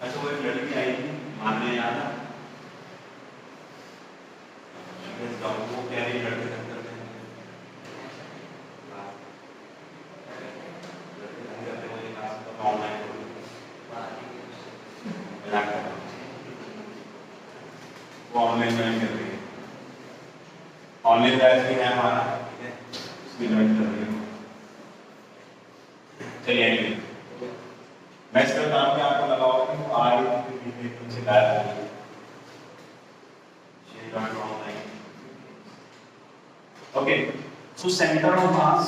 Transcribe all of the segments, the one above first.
अच्छा वो एक लड़की आई थी मानने याद है, वो कह रही लड़के चक्कर में लड़के नहीं करते, मुझे क्लास तो ऑनलाइन मजाक कर रहा हूँ, वो ऑनलाइन ज्वाइन कर रही है, ऑनलाइन बैच भी है हमारा, ठीक है, उसमें ज्वाइन कर रही है। चलिए आइए, मैं इसका काम क्या आपको लगाओ कि वो आ रही थी एकदम से गायब हो गई, she joined online. Okay, so center of mass,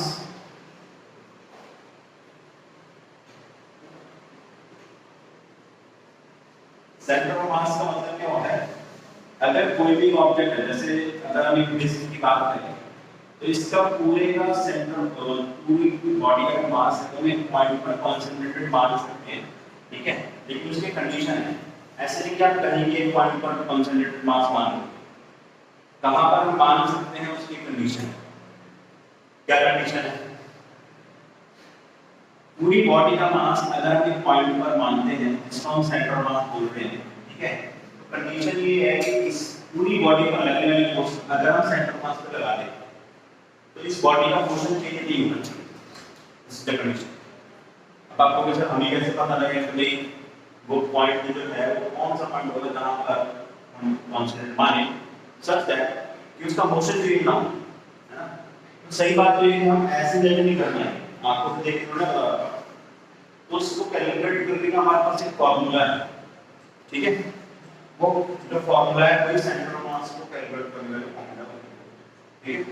centre of mass का मतलब क्या होता है, अगर कोई भी ऑब्जेक्ट है, जैसे अगर हम एक डिस्क की बात करें तो इसका पूरे का सेंटर पूरी बॉडी का मास है तो हम एक पॉइंट पर कॉन्सेंट्रेटेड मान सकते हैं, ठीक है, लेकिन उसकी कंडीशन है, ऐसे नहीं कि आप कहीं एक पॉइंट पर कॉन्सेंट्रेटेड मास मान लो, कहां पर हम मान सकते हैं उसकी कंडीशन है, क्या कंडीशन है, पूरी बॉडी का मास अगर हम एक पॉइंट पर मानते हैं जिसको हम सेंटर ऑफ मास बोलते हैं, ठीक है, तो कंडीशन ये है कि इस पूरी बॉडी पर लगने वाली फोर्स अगर हम सेंटर ऑफ मास पे लगा दें तो इस बॉडी का मोशन चेंज नहीं होना चाहिए, इस कंडीशन। अब आपको कैसे हमें कैसे पता लगेगा कि भाई वो पॉइंट जो है वो कौन सा पॉइंट होगा जहां पर हम कॉन्स्टेंट माने सच दैट कि उसका मोशन चेंज ना हो, है ना, तो सही बात तो ये है हम ऐसे जगह नहीं करना है, आपको तो देखना ना, तो उसको कैलकुलेट करने का हमारे पास एक फॉर्मूला है, ठीक है, वो जो फॉर्मूला है वही सेंटर ऑफ मास को कैलकुलेट करने का फॉर्मूला है, ठीक है,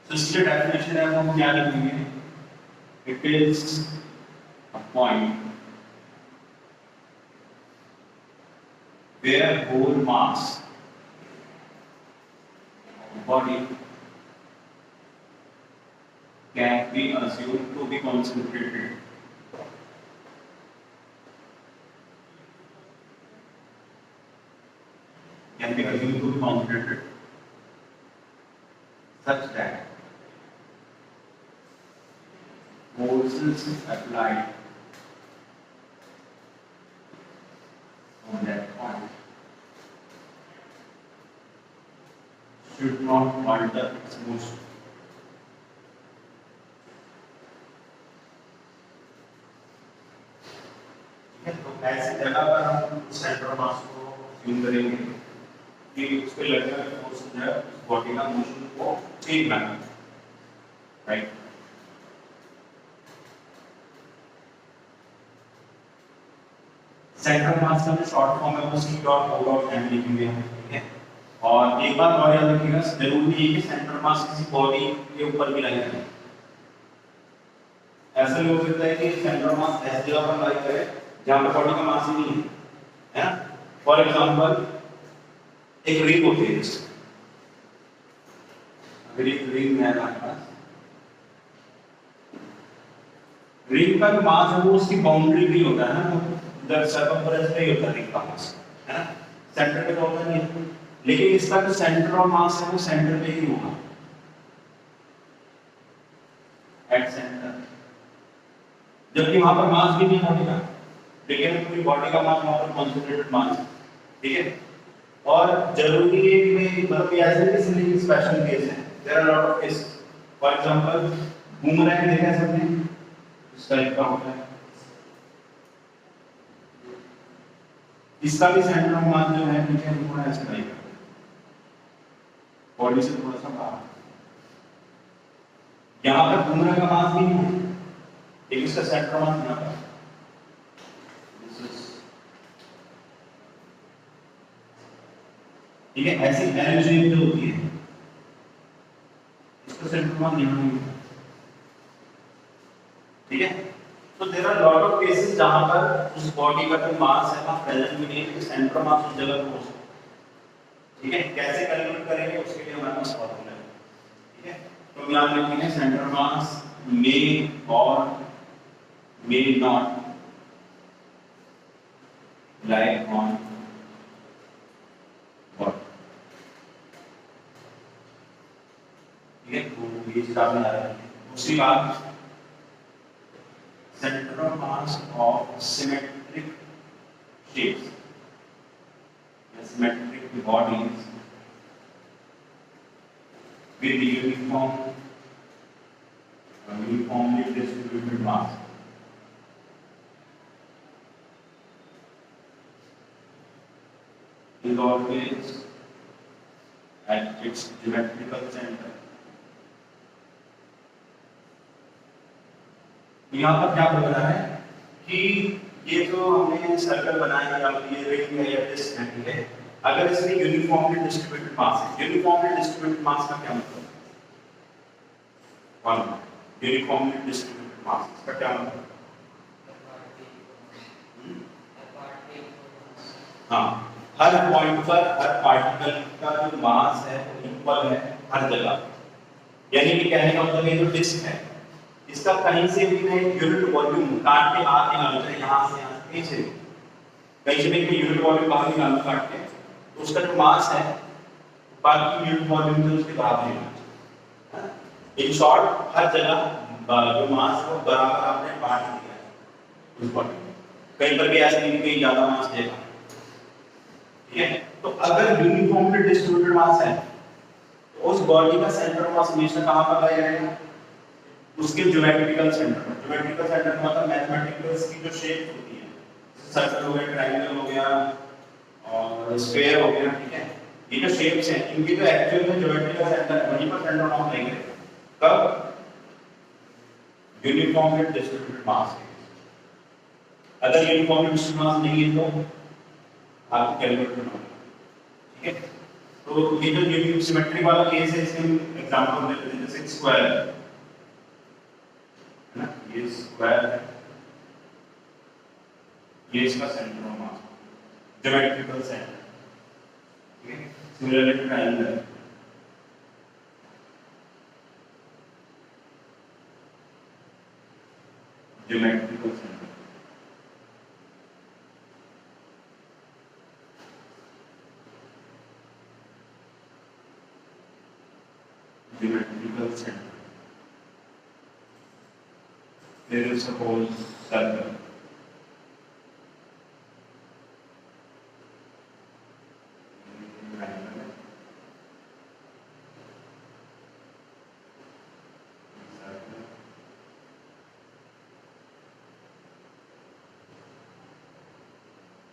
तो इसकी डेफिनेशन है वो हम क्या लिखेंगे, it is a point where whole mass of body can be assumed to be concentrated such that forces applied on that point should not alter its motion. तो ऐसी जगह पर हम सेंटर ऑफ मास को यूज करेंगे कि उस पे लगने वाली फोर्स जो है उस बॉडी का मोशन को चेंज ना करे, राइट। सेंटर ऑफ मास का जो शॉर्ट फॉर्म है वो C dot O dot M लिखेंगे, ठीक है, और एक बात और याद रखिएगा, जरूरी नहीं है कि सेंटर ऑफ मास किसी बॉडी के ऊपर भी लगे, ऐसा भी हो सकता है कि सेंटर ऑफ मास ऐसी जगह पर लाई करे जहां पर बॉडी का मास ही नहीं है ना, फॉर एग्जांपल एक रिंग होती है, अगर एक रिंग है हमारे पास, रिंग का जो मास है वो उसकी बाउंड्री भी होता है ना, इधर सर्कमफ्रेंस पे ही होता है रिंग का मास, है ना, सेंटर पे तो होता नहीं है, लेकिन इसका जो सेंटर ऑफ मास है वो सेंटर पे ही होगा, एट सेंटर, जबकि वहां पर मास भी नहीं बॉडी का, लेकिन पूरी बॉडी का मास वहां पर कॉन्सेंट्रेटेड मास, ठीक है, और जरूरी है कि भाई मतलब ऐसे इसलिए स्पेशल केस है, there are lot of case, for example boomerang देखा सबने, इस टाइप का होता है, इसका भी सेंटर ऑफ मास जो है ठीक है थोड़ा ऐसे रहेगा, बॉडी से थोड़ा सा बाहर, यहाँ पर बूमरैंग का मास भी नहीं है, लेकिन इसका सेंटर ऑफ मास यहाँ पर, ठीक है, ऐसी एल शेप जो होती है इसका सेंटर ऑफ मास यहाँ नहीं है, ठीक है, तो there are lot of cases जहां पर उस बॉडी का जो मास है वहां प्रेजेंट भी नहीं है, सेंटर ऑफ मास उस जगह पर हो सकता है, ठीक है, कैसे कैलकुलेट करेंगे उसके लिए हमारे पास फॉर्मूला है, ठीक है, तो हम याद रखेंगे सेंटर ऑफ मास मे और may not lie on body, ठीक है, तो ये चीज आपने याद रखनी है। दूसरी बात, center of mass of symmetric shapes, symmetric bodies with uniformly distributed mass. Is always at its geometrical center. यहाँ पर क्या बोल रहा है कि ये जो हमने सर्कल बनाया या ये रिंग है या डिस्क है, ठीक है, अगर इसमें यूनिफॉर्मली डिस्ट्रीब्यूटेड मास है, यूनिफॉर्मली डिस्ट्रीब्यूटेड मास का क्या मतलब है? यूनिफॉर्मली डिस्ट्रीब्यूटेड मास का क्या मतलब? हाँ, हर पॉइंट पर हर पार्टिकल का जो मास है वो इक्वल है हर जगह। यानी कि कहने का मतलब ये जो डिस्क है इसका कहीं से भी मैं यूनिट वॉल्यूम काट के आगे निकालना है, यहाँ से कहीं से भी यूनिट वॉल्यूम बाहर निकालना काट के, तो उसका जो मास है बाकी यूनिट वॉल्यूम से उसके बराबर है। इन शॉर्ट हर जगह जो मास है वो बराबर आपने बांट दिया है उस बॉडी में। कहीं पर भी ऐसा नहीं कहीं ज्यादा मास देगा, ठीक है। तो अगर यूनिफॉर्मली डिस्ट्रीब्यूटेड मास है तो उस बॉडी का सेंटर ऑफ मास हमेशा कहां पर रहेगा? उसके ज्योमेट्रिकल सेंटर। ज्योमेट्रिकल सेंटर का मतलब मैथमेटिकल की जो शेप होती है, सर्कल हो गया, ट्रायंगल हो गया और स्फीयर हो गया, ठीक है, ये जो शेप्स हैं इनकी जो एक्चुअल में ज्योमेट्रिकल सेंटर है वहीं पर सेंटर ऑफ रहेंगे। कब? यूनिफॉर्मली डिस्ट्रीब्यूटेड मास। अगर यूनिफॉर्मली डिस्ट्रीब्यूटेड मास नहीं है तो आपको कैलकुलेट करना होगा, ठीक है। तो ये जो सिमेट्री वाला केस है इसमें एग्जांपल देते हैं, जैसे स्क्वायर है ना, ये स्क्वायर है, ये इसका centre of mass, geometrical centre, ठीक है। Similarly triangle, geometrical centre, geometrical center. There is a whole circle.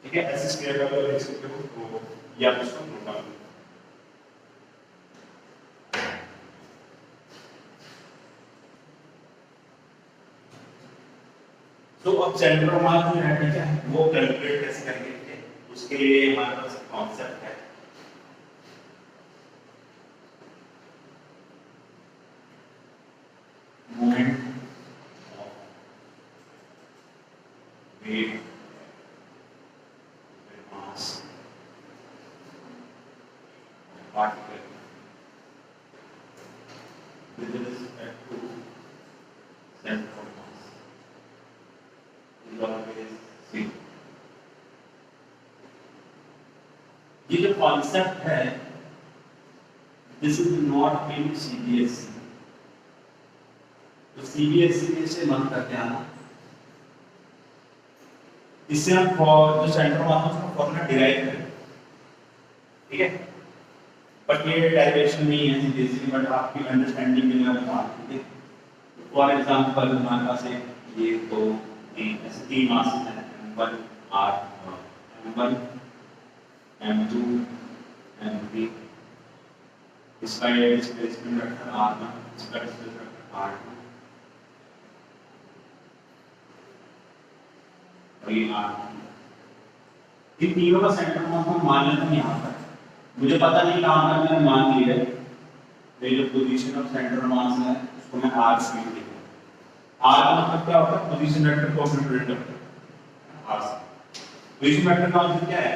ठीक है, ऐसे स्क्वायर का देख सकते हो, तो या इसको नोट डाउन। तो अब सेंटर ऑफ मास जो है, ठीक है, वो कैलकुलेट कैसे करेंगे? उसके लिए हमारे पास कॉन्सेप्ट है, moment of weight mass particle with respect to centre of mass is always same. ये जो कॉन्सेप्ट है, this is not in CBSE. तो सीबीएसई में से मन करके आना, इससे हम जो सेंटर ऑफ मास का फॉर्मूला डिराइव करें, ठीक है। बट ये डेरिवेशन नहीं है सीबीएसई, बट आपकी अंडरस्टैंडिंग के लिए मैं बता, ठीक है। फॉर एग्जांपल हमारे पास है ये दो ऐसे तीन मास हैं, M1 R M1 M2 M3, इसका ये डिस्प्लेसमेंट वेक्टर R1, इसका डिस्प्लेसमेंट वेक्टर R2 और ये R3। इन तीनों का सेंटर ऑफ मास मान लेते हैं यहाँ पर। मुझे पता नहीं कहाँ पर मैंने मान लिया है, ये जो position of centre of mass है उसको मैं R से लिखूंगा। R का मतलब क्या होता है? पोजीशन वेक्टर को रिप्रेजेंट करता है R से। पोजीशन वेक्टर का मतलब क्या है?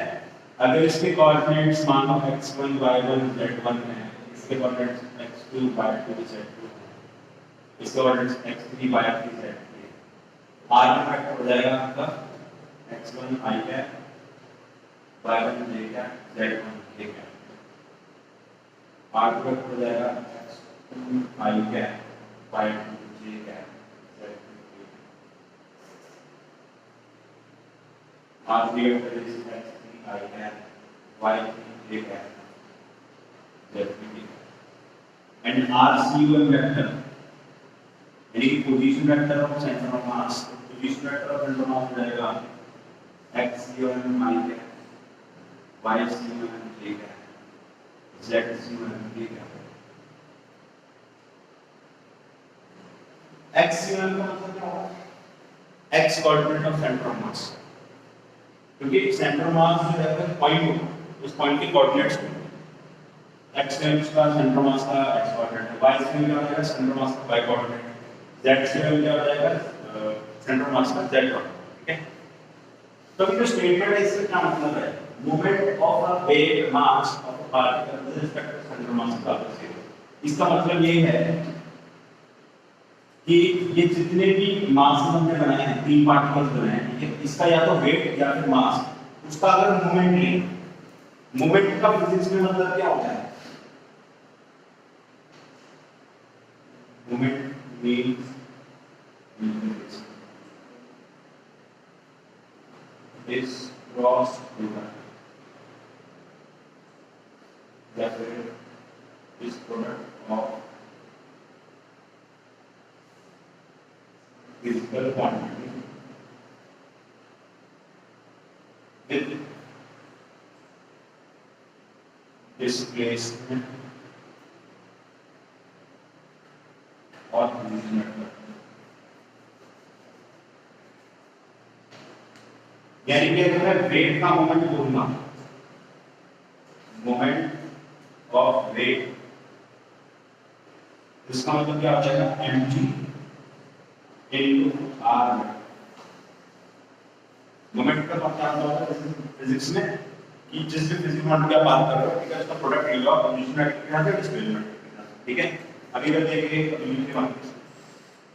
अगर इसके कोऑर्डिनेट्स मान लो x1 y1 z1 है, इसके कोऑर्डिनेट्स x2 y2 z2 है, इसके कोऑर्डिनेट्स x3 y3 z3 है। R का वेक्टर हो जाएगा आपका x1 i cap, y1 j cap, z1 k cap. R का वेक्टर हो जाएगा x2 i cap, y2 j cap, z2 k। R3 vector is x3 I है, y3 j है, z3 and RC1 वेक्टर यानी कि position vector of centre of mass, position vector of centre of मास हो जाएगा x1 I है, y1 j है, z1 j है। x1 का मतलब क्या होगा? x coordinate of centre of मास, क्योंकि सेंटर ऑफ मास जो है पॉइंट होगा, उस पॉइंट के कोऑर्डिनेट्स होंगे। x का सेंटर ऑफ मास का x कोऑर्डिनेट है, y क्या हो जाएगा सेंटर ऑफ मास का y कोऑर्डिनेट, z क्या हो जाएगा सेंटर ऑफ मास का z कोऑर्डिनेट। ठीक है, तो ये जो स्टेटमेंट है इससे क्या मतलब है? Movement of a weight mass of a particle with respect to centre of mass का ऑब्जेक्ट। इसका मतलब ये है कि ये जितने भी मास हमने बनाए हैं, तीन पार्टिकल्स बनाए हैं, ठीक है, इसका या तो वेट या फिर मास, उसका अगर मूवमेंट लें, मूवमेंट का फिजिक्स में मतलब क्या होता है? Movement means is cross product, that is product of physical quantity with displacement or movement। यानी कि अगर मैं वेट का मोमेंट बोलूंगा, मोमेंट ऑफ वेट, इसका मतलब क्या हो जाएगा? mg into r। मोमेंट का मतलब क्या होता है फिजिक्स में कि जिस भी फिजिकल क्वांटिटी आप बात कर रहे हो, ठीक है, उसका प्रोडक्ट ले लो आप पोजीशन वेक्टर के साथ या डिस्प्लेसमेंट के साथ। ठीक है, अभी अगर देखिए यूनिट बात,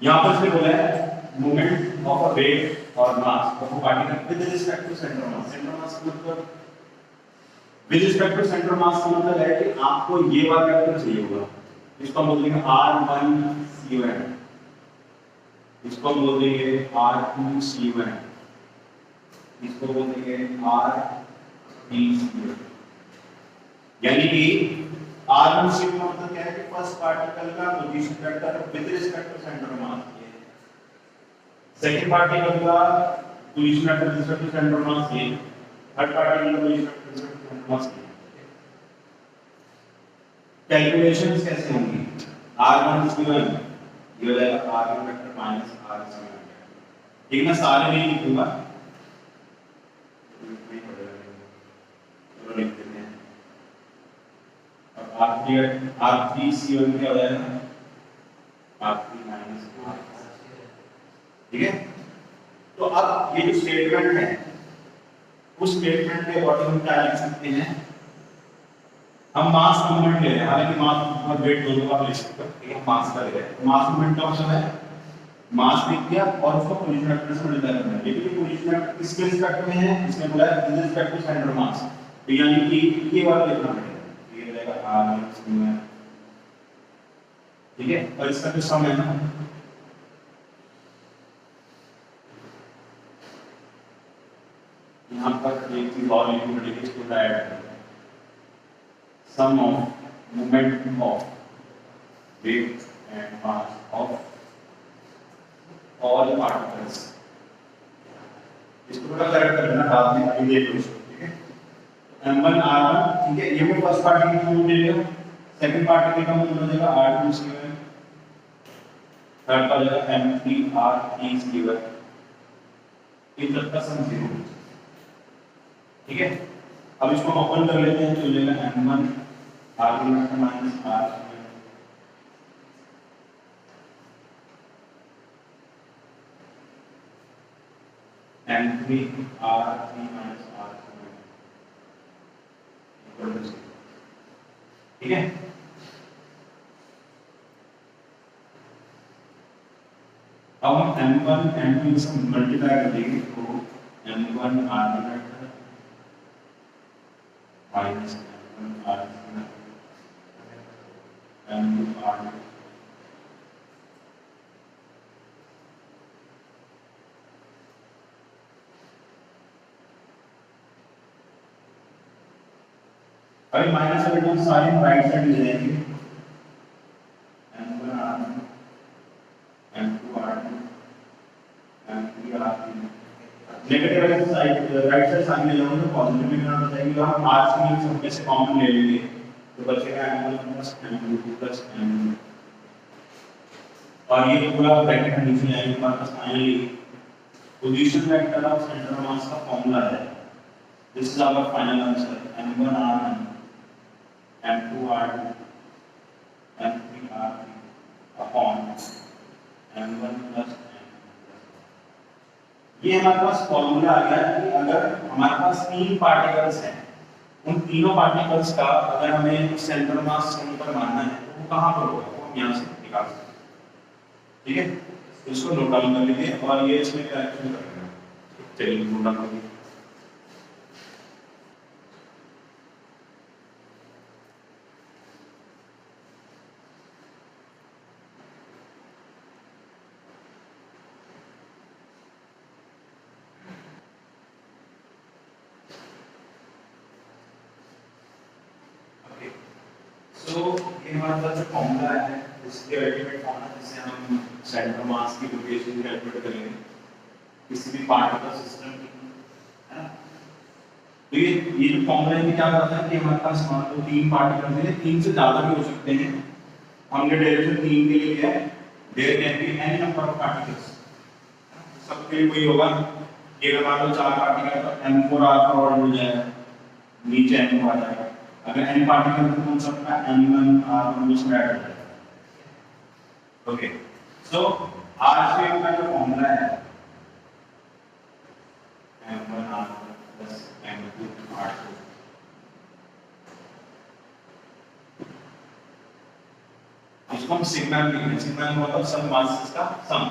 यहां पर इसने बोला है मोमेंट ऑफ अ वेट और mass of a particle with respect to centre of mass. Centre of mass का मतलब with respect to centre of mass का मतलब है कि आपको ये वाला वेक्टर चाहिए होगा, इसको हम बोल देंगे r1 c1, इसको हम बोल देंगे r2 c1, इसको बोल देंगे r3 c1। यानी कि r1 c1 का मतलब क्या है कि फर्स्ट पार्टिकल का position vector with respect to centre of mass, second particle का position vector with respect to centre of mass ये, थर्ड पार्टिकल का position vector with respect to centre of mass ये। कैलकुलेशंस कैसे होंगी? r1 c1 ये हो जाएगा r1 vector minus r1 vector. ठीक है, सारे नहीं लिखूंगा, चलो लिख देते हैं। और r3 c1 क्या हो जाएगा? r3 minus r। ठीक है, तो अब ये जो स्टेटमेंट है, उस स्टेटमेंट के अकॉर्डिंग हम क्या लिख सकते हैं? हम मास मूवमेंट ले रहे हैं, हालांकि मास और वेट दोनों का लिख सकते हैं, ठीक है, मास का ले रहे हैं। मास मूवमेंट का मतलब है मास लिख दिया और उसको पोजीशन वेक्टर से मल्टीप्लाई करना है। लेकिन ये पोजीशन वेक्टर किसके रिस्पेक्ट में है? इसमें बोला है with respect to centre mass, तो यानी कि ये वाला लिखना पड़ेगा, ये हो जाएगा r1 c1। ठीक है, और इसका जो सम है ना, यहाँ पर एक चीज और लिखनी पड़ेगी, इसको ऐड करें, sum of moment of weight and mass of all particles. इसको थोड़ा करेक्ट कर लेना बाद में, अभी देख लो इसको। ठीक है, m1 r1, ठीक है, ये मैं फर्स्ट पार्टिकल का मोमेंट ले लिया, सेकंड पार्टिकल का मोमेंट हो जाएगा r2 c1, थर्ड का हो जाएगा m3 r3 c1, इन तक का सम 0। ठीक है, अब इसको ओपन कर लेते हैं, तो हो जाएगा m1 r1 minus r2 m3 r3 minus r2 equal to 0। ठीक है, अब हम m1 m2 से मल्टीप्लाई कर देंगे, तो m1 r1 minus m1 r2 m2 r2 equal अभी माइनस एलिमेंट सारे राइट साइड ले जाएंगे m1 r2 m2 r2 m3 r3 negative वाली साइड राइट साइड सामने ले जाऊंगा तो पॉजिटिव में करना बताएंगे और r से भी सब में से कॉमन ले लेंगे तो बचेगा m1 m2 m2 और ये पूरा ब्रैकेट नीचे आएगा हमारे पास finally position vector of centre of mass का फॉर्मूला है this is our final answer m1 r1 m2 r2 m3 r3 upon m1 plus ये हमारे पास फॉर्मूला आ गया कि अगर हमारे पास तीन पार्टिकल्स हैं उन तीनों पार्टिकल्स का अगर हमें सेंटर मास कहीं पर मानना है तो वो कहां पर होगा वो हम यहां से निकाल सकते हैं ठीक है तो इसको नोट डाउन कर लीजिए और ये इसमें करेक्शन कर लेना चलिए नोट डाउन कर लीजिए तो ये हमारे पास जो फॉर्मूला है इसके अल्टीमेट फॉर्मूला जिससे हम सेंटर मास की लोकेशन कैलकुलेट करेंगे किसी भी पार्टिकल सिस्टम की है ना तो ये जो फॉर्मूला है क्या करता है कि हमारे पास मान लो तीन पार्टिकल्स हैं तीन से ज्यादा भी हो सकते हैं हमने डेरिवेशन तीन के लिए लिया है there can be any number of particles सबके लिए वही होगा कि अगर मान लो चार पार्टिकल तो m4r4 और मिल जाएगा नीचे m आ जाएगा अगर n पार्टिकल तो कौन सा होगा m1 r1 में स्प्रेड हो जाएगा ओके सो r शेप का जो फॉर्मूला है m1 r1 plus m2 r2 इसको हम सिग्मा लिखते हैं सिग्मा मतलब सब मासेस का सम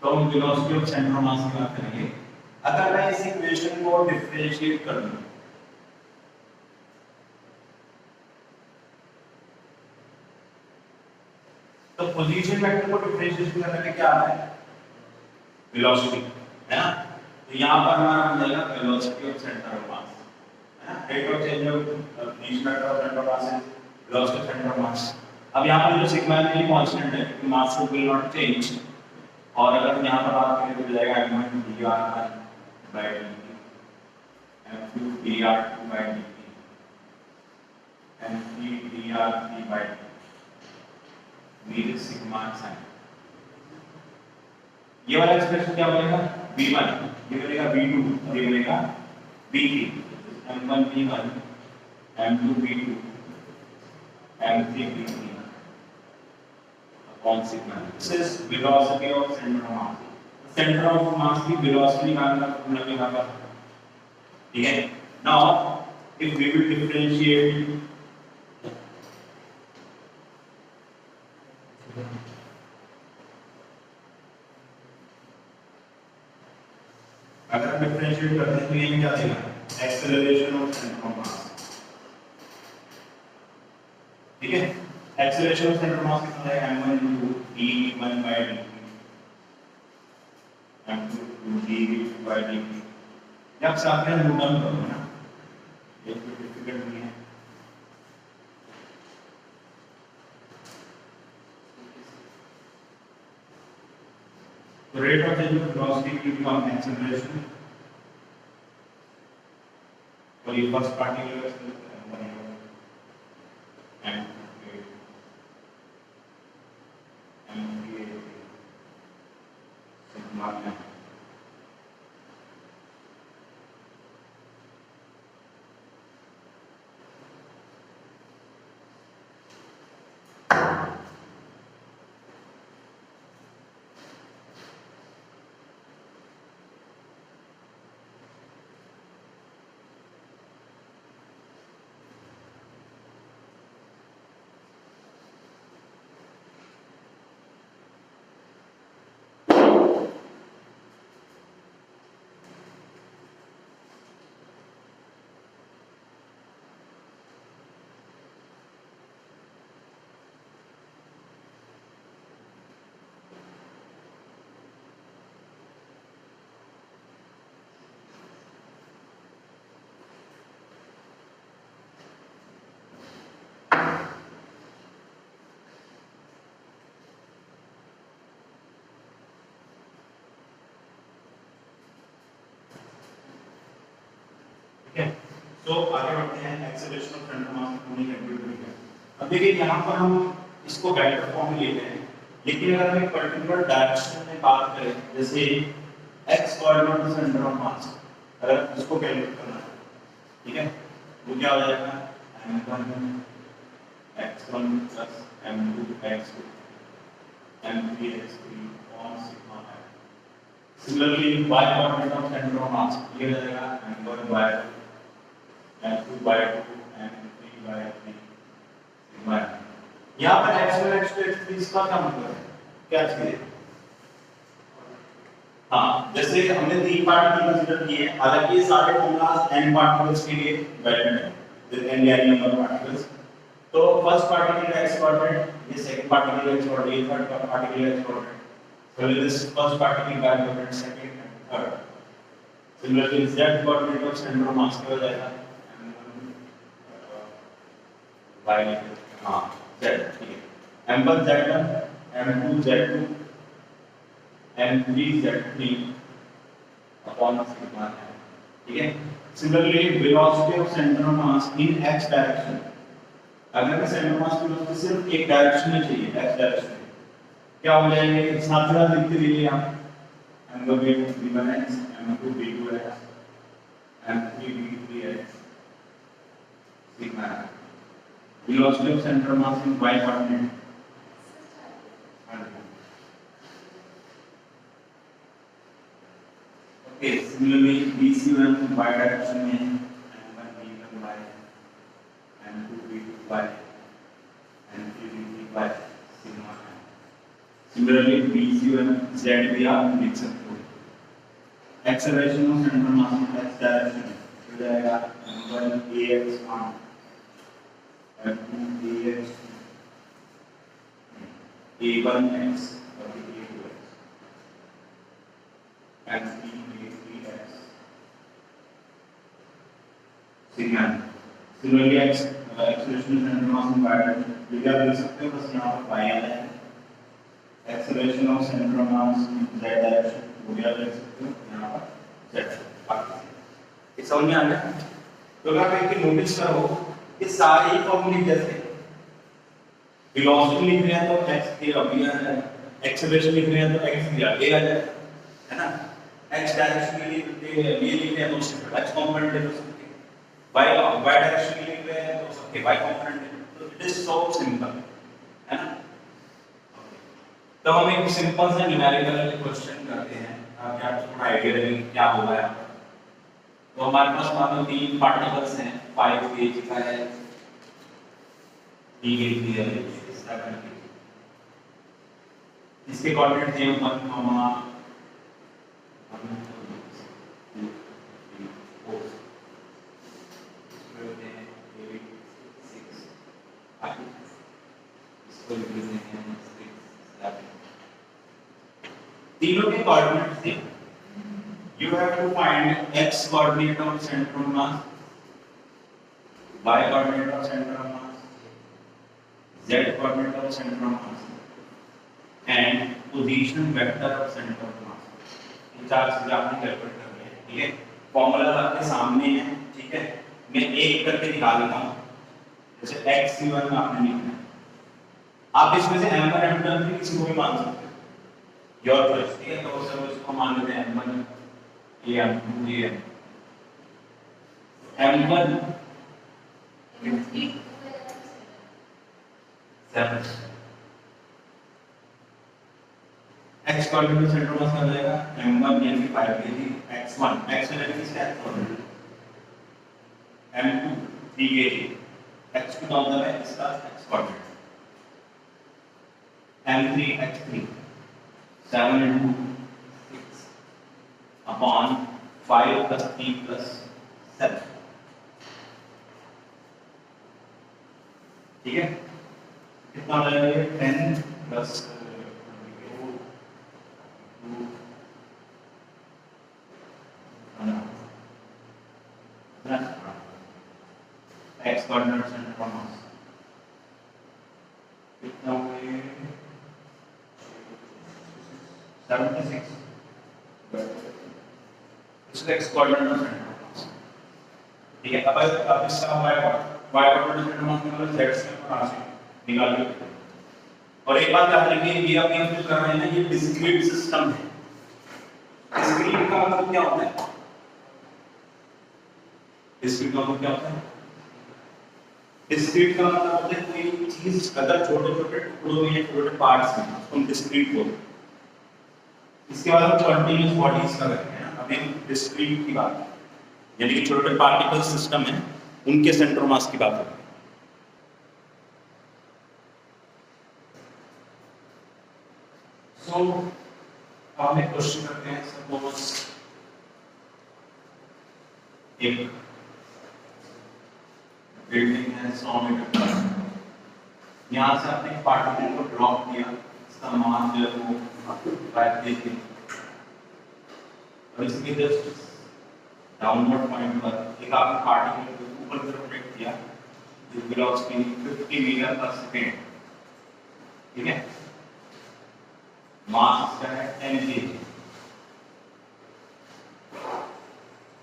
तो हम वेलोसिटी ऑफ सेंटर ऑफ मास की बात करेंगे अगर मैं इस इक्वेशन को डिफरेंशिएट कर दूं तो पोजीशन वेक्टर को डिफरेंशिएट करने में क्या आता है वेलोसिटी है ना तो यहां पर हमारा हो जाएगा velocity of centre of mass है ना rate of change of position vector of centre of mass है velocity of centre of mass अब यहां पर जो सिग्मा है ये कांस्टेंट है क्योंकि मास विल नॉट चेंज और अगर यहां पर बात करें तो जाएगा m1 dr by dt m2 dr2 by dt m3 dr3 by dt mean sigma sign ये वाला एक्सप्रेशन क्या बनेगा v1 ये बनेगा v2 और ये बनेगा v3 m1 v1 m2 v2 m3 v3 upon sigma this is velocity of center of mass center of mass की velocity निकालना फॉर्मूला में होगा ठीक है now if we will differentiate अगर हम डिफरेंशिएट करते हैं तो ये क्या देगा acceleration of centre of mass ठीक है एक्सेलरेशन ऑफ सेंटर ऑफ मास कितना है m1 d1 by dt m2 d2 by dt जब साथ में नोट डाउन करो ना ये कोई डिफिकल्ट नहीं है तो rate of change of velocity will become acceleration और ये फर्स्ट पार्टिकल ठीक है। तो आगे बढ़ते हैं एक्सेलरेशन ऑफ सेंटर ऑफ मास को कंप्यूट करेंगे। अब देखिए यहाँ पर हम इसको वेक्टर फॉर्म में लेते हैं, लेकिन अगर हम एक पर्टिकुलर डायरेक्शन में बात करें, जैसे x coordinate of centre of मास, अगर इसको कैलकुलेट करना है, ठीक है, वो क्या हो जाएगा m1 x1 plus m2 x2 m3 x3 on sigma है। Similarly, y coordinate of center of mass ये हो जाएगा m1 by m2 by 2 m3 by 3 sigma है। यहाँ पर x1 x2 x3 इसका क्या मतलब है, क्या चीज है? हाँ, जैसे हमने तीन पार्टिकल कंसीडर किए हैं, हालांकि ये सारे फॉर्मूलाज n पार्टिकल्स के लिए वैलिड है, with n real number particles. तो फर्स्ट पार्टिकल का x कोऑर्डिनेट, ये सेकंड पार्टिकल का x कोऑर्डिनेट, ये थर्ड पार्टिकल का x coordinate. So this first particle का coordinate, second and third. Similarly, z coordinate of centre of मास क्या हो जाएगा y, हाँ z, ठीक है, m1 z1 m2 z2 m3 z3 upon sigma है, ठीक है। Similarly, velocity of center of mass in x direction, अगर सेंटर ऑफ मास की वेलोसिटी सिर्फ एक डायरेक्शन में चाहिए, x डायरेक्शन में, क्या हो जाएंगे, साथ साथ लिखते रहिए आप, m1 v1x m2 v2x m3 v3x sigma velocity of center of mass in y coordinate। Okay, similarly bc1 y direction में m1 v1 y m2 v2 y m3 v3 y sigma है। Similarly bc1 z भी आप लिख सकते हो। Acceleration of centre of mass in x direction हो जाएगा m1 ax1 m2 ax a1x और a2x m3 a3x sigma. Similarly acceleration of centre of mass in y direction ये क्या लिख सकते हो, बस यहाँ पर y आ जाएगा। Acceleration of centre of mass in z direction वो भी आप लिख सकते हो, यहाँ पर z। ये समझ में आ गया? तो अगर आप एक नोटिस करो, ये सारे ही फॉर्मूले जैसे वेलोसिटी लिख रहे हैं तो x के अभी आ जाए, एक्सेलरेशन लिख रहे हैं तो x के आगे आ जाए, है ना। x डायरेक्शन के लिए ये लिख रहे हैं तो उसके x कंपोनेंट है, तो उसके y डायरेक्शन के लिए लिख रहे हैं तो उसके y कंपोनेंट है। तो इट इज सो सिंपल, है ना। तो हम एक सिंपल सा न्यूमेरिकल क्वेश्चन करते हैं ताकि आपको थोड़ा आइडिया लगे क्या होगा यहाँ पर। तो हमारे पास मान लो तीन पार्टिकल्स हैं, 5 kg का है, 3 kg है, 7 kg। इसके कोऑर्डिनेट हैं 1, 4 तीनों के कोऑर्डिनेट थे। You have to find x coordinate of center of mass, y coordinate of center of mass, z coordinate of center of mass, and position vector of center of mass। ये चार चीजें आपने calculate करनी है, ठीक है। Formula आपके सामने है, ठीक है। मैं एक करके निकाल देता हूँ, जैसे x1 आपने लिखना है, आप इसमें से m1 m2 m3 किसी को भी मान सकते हो, योर चॉइस, ठीक है। तो सब इसको मान लेते हैं m1 ये m2 ये m1 7 x coordinate centre mass का जाएगा m1 यानी 5 kg, x1 यानी इसका कोऑर्डिनेट m2 3 kg, x2 का मतलब है इसका x coordinate, m3 x3 7 into 6 upon 5 plus 3 plus 7, ठीक है। कितना हो जाएगा 10 plus 2 x coordinate center of mass कितना हुए 76, इसका x coordinate center of mass ठीक है। अब इसका y कोऑर्डिनेट सेंटर मास निकालो, z से और r से निकाल लो। और एक बात याद रखिए, ये अपने हम जो कर रहे हैं ना, ये डिस्क्रीट सिस्टम है। डिस्क्रीट का मतलब क्या होता है? डिस्क्रीट का मतलब क्या होता है? डिस्क्रीट का मतलब होता है कोई चीज अगर छोटे-छोटे टुकड़ों में या छोटे पार्ट्स में, उसको हम डिस्क्रीट बोलते हैं। इसके बाद हम कंटीन्यूअस बॉडीज का करते हैं। अभी हम डिस्क्रीट की बात, यानी कि छोटे-छोटे पार्टिकल सिस्टम है, उनके सेंटर मास की बात करते हैं। सो हम एक क्वेश्चन करते हैं। सपोज एक बिल्डिंग है 100 मीटर पर, यहाँ से आपने पार्टिकल को ड्रॉप किया, इसका मास जो है वो 5 kg, और इसके जस्ट डाउनवर्ड पॉइंट पर एक आपने पार्टिकल को ऊपर की तरफ फेंक दिया, जो वेलोसिटी 50 मीटर पर सेकेंड, ठीक है। मास इसका है 10 kg।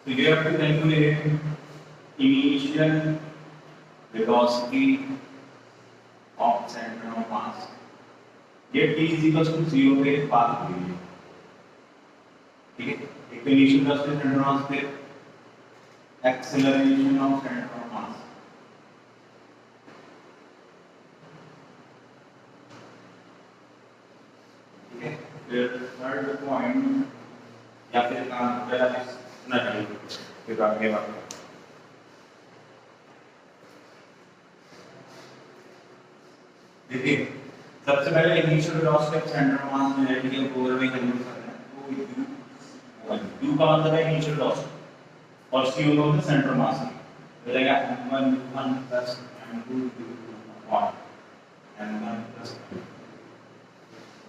तो you have to calculate initial velocity of center of mass। ये t is equals to 0 पे बात हो रही है, ठीक है। एक initial velocity centre of mass पे acceleration of centre of mass, ठीक है। फिर थर्ड पॉइंट या फिर काम पहला ना चाहिए, फिर आगे बात करें। देखिए सबसे पहले initial velocity of centre of मास में है, कि ओवर में कैलकुलेट करना है। तो u का मतलब है इनिशियल वेलोसिटी और c होगा मतलब सेंटर ऑफ मास। हो जाएगा m1 u1 plus m2 u1 m1 plus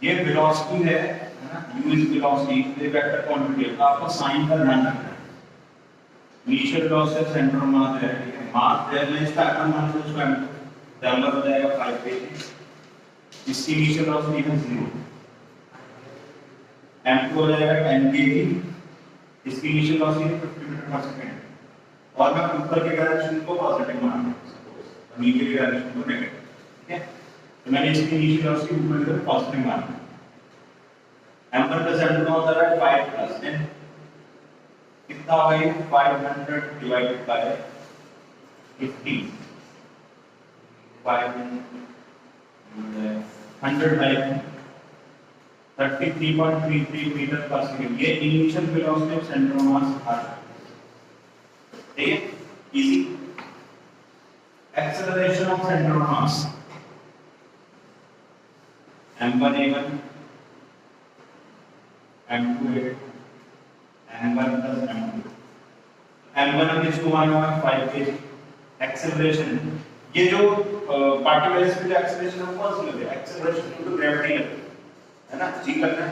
ये वेलोसिटी है ना, u इज वेलोसिटी, ये वेक्टर क्वांटिटी है। आपको साइन का ध्यान रखना है। Initial velocity of centre of mass है, ठीक है। मास है मैं इसका m1 मान लो, इसका m2 नंबर हो जाएगा 5 kg। इसकी इनिशियल वेलोसिटी है 0, m2 हो जाएगा 10 kg। इसकी इनिशियल वेलोसिटी 50 मीटर पर सेकंड, और मैं ऊपर के डायरेक्शन को पॉजिटिव मान रहा हूं और नीचे के डायरेक्शन को नेगेटिव, ठीक है। तो मैंने इसकी इनिशियल वेलोसिटी ऊपर की तरफ पॉजिटिव मान लिया। m1 प्लस m2 का होता है 5 प्लस 10, कितना होगा ये 500 डिवाइडेड बाय 50, 100 बाय 33.33 मीटर पर सेकंड। ये initial velocity of centre of mass आ, ठीक है, easy. Acceleration of centre of mass m1 a1 m2 a2 m1 plus m2, m1 is 5 kg। Acceleration, ये जो पार्टिकल्स की जो एक्सेलरेशन है वो कौन सी है? एक्सेलरेशन ड्यू टू ग्रेविटी है ना, जी करना है।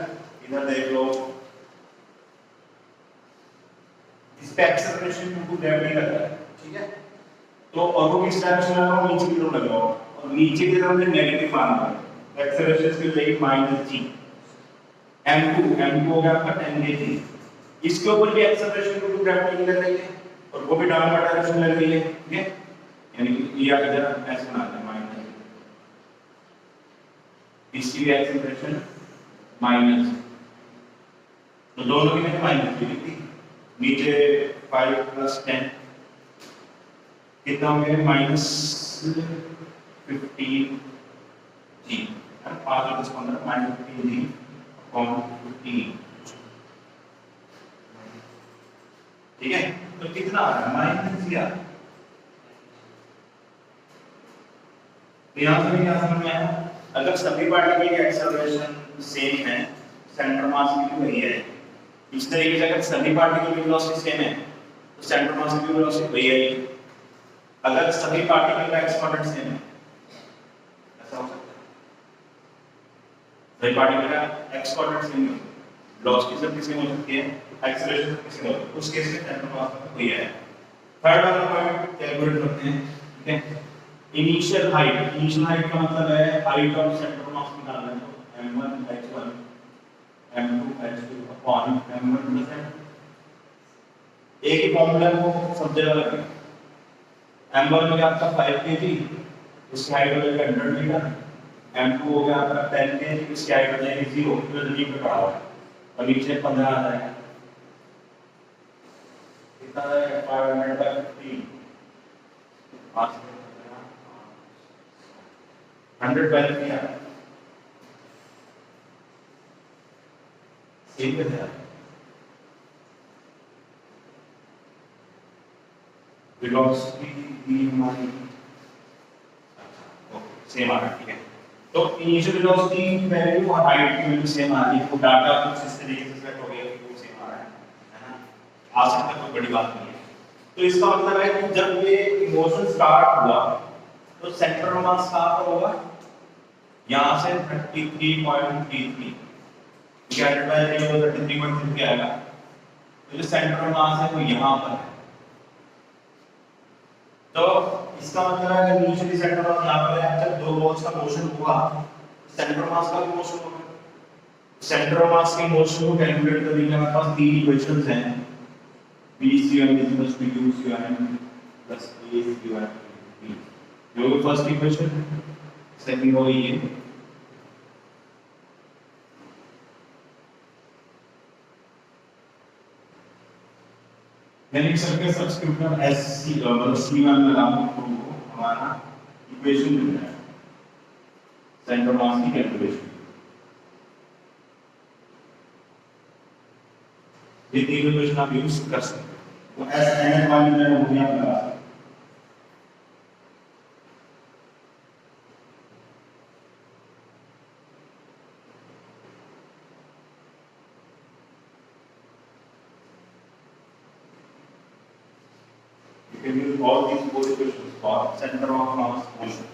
इधर देख लो, इस पे एक्सेलरेशन ड्यू टू ग्रेविटी लग रहा है, ठीक है। तो और वो किस डायरेक्शन में होगा? नीचे की तरफ लगा होगा, और नीचे की तरफ में नेगेटिव मान रहा है। एक्सेलरेशन की वैल्यू -g। m2 हो गया आपका 10 kg। इसके ऊपर भी एक्सेलरेशन ड्यू टू ग्रेविटी लग रही है, और वो भी डाउनवर्ड डायरेक्शन लग रही है, ठीक है। यानी कि ये इधर ऐसे बनाते हैं माइनस, इसकी भी एक्सेलरेशन माइनस, तो दोनों की मैंने माइनस की थी। नीचे 5 प्लस 10 कितना हो गया? -15 जी, 5 और 10 15 -15 जी अपॉन 15, ठीक है। तो कितना आ रहा है? माइनस या यहाँ से क्या समझ में आया? अगर सभी पार्टिकल की एक्सेलरेशन सेम है, सेंटर मास की भी वही है। इस तरीके से अगर सभी पार्टिकल की वेलोसिटी सेम है, तो सेंटर मास की वेलोसिटी वही है। अगर सभी पार्टिकल का एक्सपोनेंट सेम है, ऐसा हो सकता है। सभी पार्टिकल का एक्सपोनेंट सेम है, वेलोसिटी सबकी सेम हो सकती है, एक्सेलरेशन सबकी सेम हो सकती है, उस केस में सेंटर मास वही है। थर्ड वाला पॉइंट कैलकुलेट करते हैं, ठीक है। इनिशियल हाइट का मतलब है हाइट ऑफ सेंटर ऑफ मास निकालना है। तो m1 h1 m2 h2 upon m1 plus m2, एक ही फॉर्मूला को सब जगह लगाएं। m1 हो गया आपका 5 kg, उसकी हाइट हो जाएगी 100 मीटर, m2 हो गया आपका 10 kg, उसकी हाइट हो जाएगी 0, जो जमीन पे पड़ा हुआ है, और नीचे 15 आ जाएगा, कितना आ जाएगा 500/15, 100/3 सेम है, वेलोसिटी दी हमारी सेम आ रहा है, ठीक है। तो इनिशियल वेलोसिटी वैल्यू और हाइट की वैल्यू सेम आ रही है, तो डाटा कुछ इस तरीके से सेट हो गया कि वो सेम आ रहा है ना, आ सकता है, कोई बड़ी बात नहीं है। तो इसका मतलब है कि जब ये इमोशन स्टार्ट हुआ तो सेंटर ऑफ मास कहां पर होगा, यहां से 33.33, डिवाइडेड बाय 33.33 आएगा, तो जो सेंटर ऑफ मास है वो यहां पर है। तो इसका मतलब है कि इनिशियली सेंटर मास यहां पर है, जब दो बॉल्स का मोशन हुआ सेंटर मास का भी मोशन होगा। सेंटर मास के मोशन को कैलकुलेट करने के लिए हमारे पास तीन इक्वेशंस हैं, BCM = UCM plus ACM, जो कि फर्स्ट इक्वेशन, सेकंड हो ये, यानी सबके सब्स्टिट्यूट में SC मतलब C1 में लागू करो, हमारा इक्वेशन मिल जाएगा सेंटर मास की कैलकुलेशन। ये तीन इक्वेशन आप यूज कर सकते हो, तो SN वाली में हो गया लगा सकते। You can use all these four equations for center of mass motion.